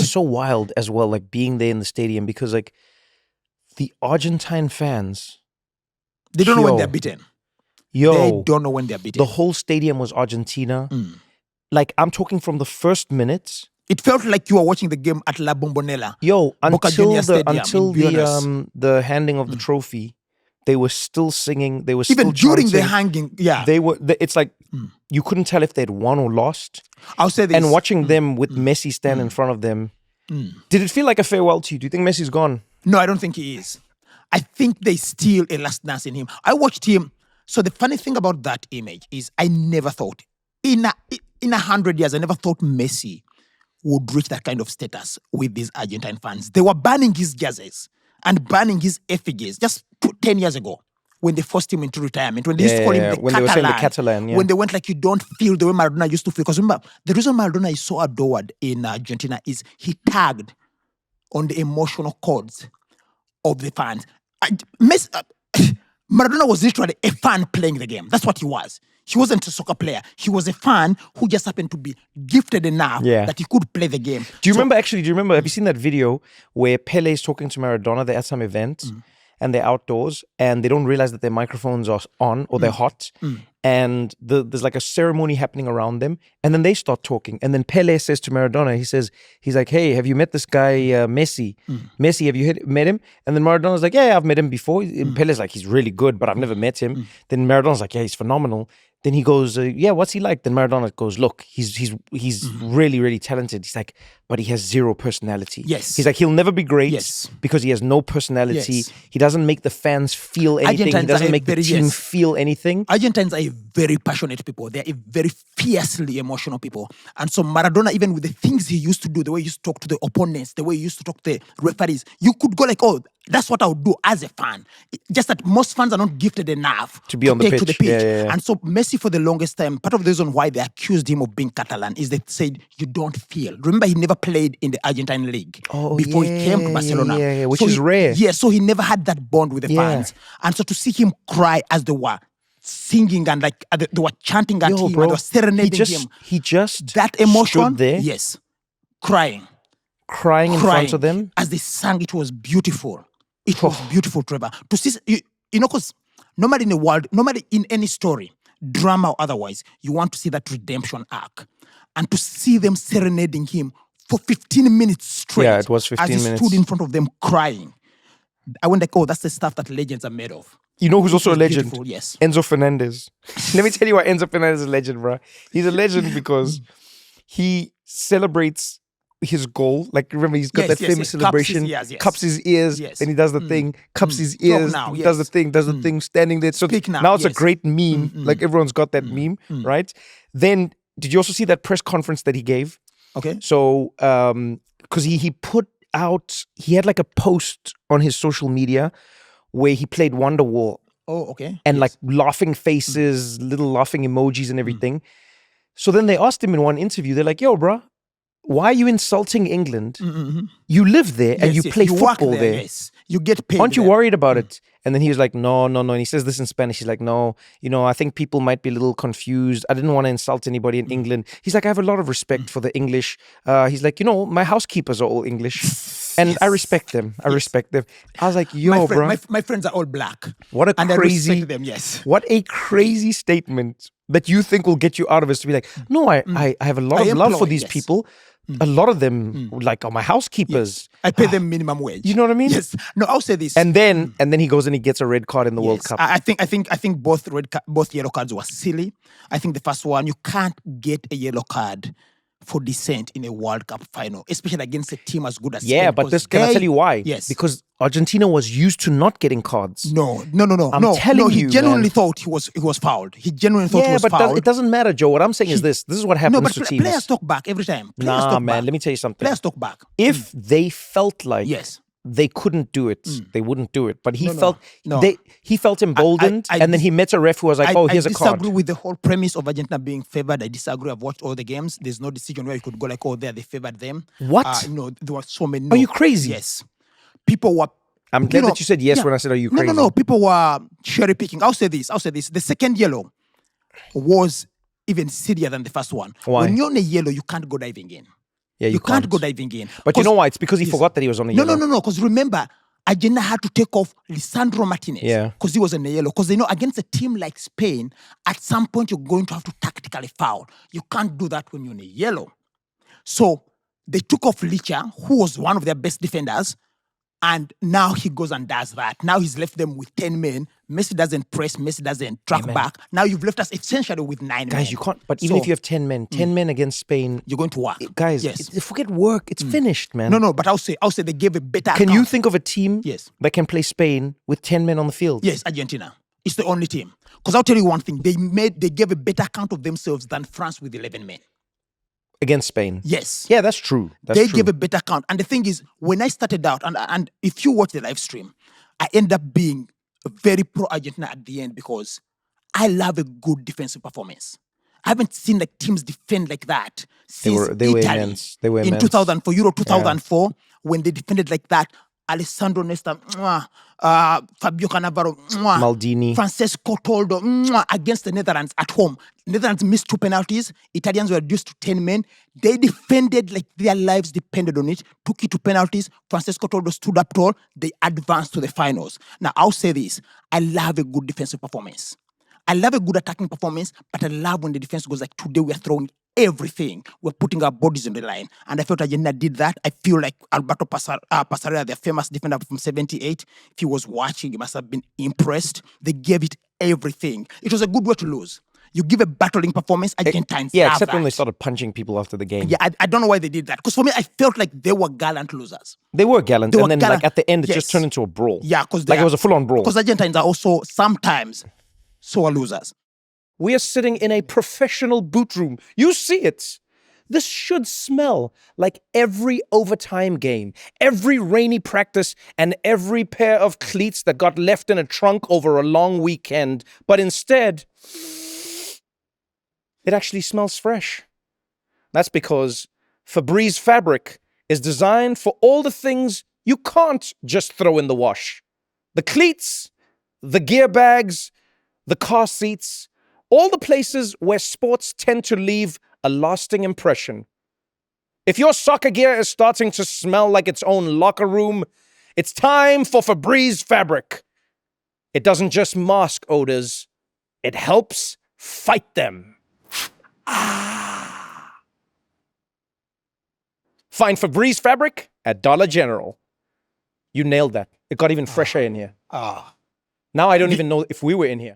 was so wild as well, like being there in the stadium, because like the Argentine fans, they don't know when they're beaten. They don't know when they're beaten. The whole stadium was Argentina. Like, I'm talking from the first minutes. It felt like you were watching the game at La Bombonera. Until the handing of the trophy, they were still singing. They were even still during chanting. the hanging. Yeah, they were. It's like you couldn't tell if they'd won or lost. I'll say this. And watching them with Messi stand in front of them, did it feel like a farewell to you? Do you think Messi's gone? No, I don't think he is. I think they still a last dance in him. I watched him. So the funny thing about that image is I never thought in 100 years, I never thought Messi would reach that kind of status with these Argentine fans. They were banning his jerseys and banning his effigies just 10 years ago when they forced him into retirement. When they used to call him the when Catalan. They were saying the Catalan, When they went like, you don't feel the way Maradona used to feel. Because remember, the reason Maradona is so adored in Argentina is he tagged on the emotional chords of the fans. Maradona was literally a fan playing the game. That's what he was. He wasn't a soccer player. He was a fan who just happened to be gifted enough that he could play the game. Do you remember, have you seen that video where Pele is talking to Maradona? They're at some event and they're outdoors and they don't realize that their microphones are on or they're hot. And there's like a ceremony happening around them. And then they start talking. And then Pele says to Maradona, he's like, hey, have you met this guy, Messi? Messi, have you met him? And then Maradona's like, yeah, I've met him before. Pele's like, he's really good, but I've never met him. Then Maradona's like, yeah, he's phenomenal. Then he goes, yeah, what's he like? Then Maradona goes, look, he's really, really talented. He's like, but he has zero personality. Yes. He's like, he'll never be great because he has no personality. Yes. He doesn't make the fans feel anything. He doesn't make the team feel anything. Argentines are a very passionate people. They're a very fiercely emotional people. And so Maradona, even with the things he used to do, the way he used to talk to the opponents, the way he used to talk to the referees, you could go like, oh, that's what I would do as a fan. Just that most fans are not gifted enough to be on the pitch. To the pitch. Yeah. And so Messi, for the longest time, part of the reason why they accused him of being Catalan is they said, you don't feel. Remember, he never played in the Argentine league before he came to Barcelona. Which is rare. Yeah, so he never had that bond with the fans. And so to see him cry as they were singing and like they were chanting at him and they were serenading him. He just that emotion, stood there. Yes, crying in front of them. As they sang, it was beautiful. It was beautiful, Trevor. To see, you know, because normally in the world, normally in any story, drama or otherwise, you want to see that redemption arc. And to see them serenading him for 15 minutes straight. Yeah, it was 15 minutes. As he stood in front of them crying. I went like, oh, that's the stuff that legends are made of. You know who's also a legend? Beautiful, yes. Enzo Fernandez. Let me tell you why Enzo Fernandez is a legend, bro. He's a legend because he celebrates his goal. Like, remember, he's got that famous celebration. Cups his ears, and he does the thing. Cups his ears, does the thing, standing there. So now it's a great meme. Like, everyone's got that meme, right? Then, did you also see that press conference that he gave? Okay. So, because he put out, he had like a post on his social media where he played Wonderwall. Oh, okay. And like laughing faces, little laughing emojis and everything. So then they asked him in one interview, they're like, yo, bro, why are you insulting England? You live there and you play football there. Yes. You get paid. Aren't you worried about it? And then he was like, no. And he says this in Spanish. He's like, no, I think people might be a little confused. I didn't want to insult anybody in England. He's like, I have a lot of respect for the English. He's like, my housekeepers are all English. And I respect them. I respect them. I was like, yo, bro. My friends are all black. What a and crazy, I respect them, yes. What a crazy statement that you think will get you out of us to be like, no, I have a lot of love for these people. A lot of them, like, are my housekeepers. Yes. I pay them minimum wage. You know what I mean? Yes. No, I'll say this. And then he goes and he gets a red card in the World Cup. I think both yellow cards were silly. I think the first one, you can't get a yellow card for dissent in a World Cup final, especially against a team as good as Spain. Yeah, but can I tell you why? Yes. Because Argentina was used to not getting cards. No. I'm telling you, he genuinely thought he was fouled. He genuinely thought he was fouled. Yeah, but it doesn't matter, Joe. What I'm saying is this. This is what happens to teams. Players talk back every time. Man, let me tell you something. Players talk back. If they felt like they couldn't do it, they wouldn't do it. But he felt emboldened, and then he met a ref who was like, here's a card. I disagree with the whole premise of Argentina being favored. I disagree. I've watched all the games. There's no decision where you could go like, they favored them. What? There were so many. Are you crazy? Yes. People were... I'm glad that you said yes when I said, are you crazy? No. People were cherry picking. I'll say this. The second yellow was even sillier than the first one. Why? When you're on a yellow, you can't go diving in. Yeah, you can't go can't. diving in. But you know why? It's because he forgot that he was on a yellow. No. Because remember, Argentina had to take off Lisandro Martinez. Yeah. Because he was in a yellow. Because they know against a team like Spain, at some point you're going to have to tactically foul. You can't do that when you're in a yellow. So they took off Licha, who was one of their best defenders, and now he goes and does that. Now he's left them with 10 men. Messi doesn't press. Messi doesn't track back. Now you've left us essentially with 9 men. Guys, you can't. But even if you have 10 men, 10 men against Spain, you're going to work. Guys, forget work. It's finished, man. No. But I'll say they gave a better. Can you think of a team Yes. that can play Spain with 10 men on the field? Yes, Argentina. It's the only team. Because I'll tell you one thing: they gave a better account of themselves than France with 11 men. Against Spain? Yes. Yeah, that's true. They gave a better count. And the thing is, when I started out, and if you watch the live stream, I end up being very pro-Argentina at the end because I love a good defensive performance. I haven't seen like teams defend like that since They were Italy. immense. They were in immense. 2004, Euro 2004, when they defended like that. Alessandro Nesta, Fabio Cannavaro, Maldini, Francesco Toldo against the Netherlands at home. Netherlands missed 2 penalties. Italians were reduced to 10 men. They defended like their lives depended on it. Took it to penalties. Francesco Toldo stood up tall. They advanced to the finals. Now, I'll say this. I love a good defensive performance. I love a good attacking performance, but I love when the defense goes like, today we are throwing everything. We're putting our bodies on the line. And I felt Argentina did that. I feel like Alberto Passarella, their famous defender from 78, if he was watching, he must have been impressed. They gave it everything. It was a good way to lose. You give a battling performance, Argentines yeah, have except when that. they started punching people after the game. Yeah, I don't know why they did that. Because for me, I felt like they were gallant losers. They were gallant. And then like at the end, it just turned into a brawl. Yeah, because like it was a full-on brawl. Because Argentines are also sometimes sore losers. We are sitting in a professional boot room. You see it. This should smell like every overtime game, every rainy practice, and every pair of cleats that got left in a trunk over a long weekend. But instead, it actually smells fresh. That's because Febreze fabric is designed for all the things you can't just throw in the wash. The cleats, the gear bags, the car seats, all the places where sports tend to leave a lasting impression. If your soccer gear is starting to smell like its own locker room, it's time for Febreze fabric. It doesn't just mask odors, it helps fight them. Find Febreze fabric at Dollar General. You nailed that. It got even fresher in here. Now I don't even know if we were in here.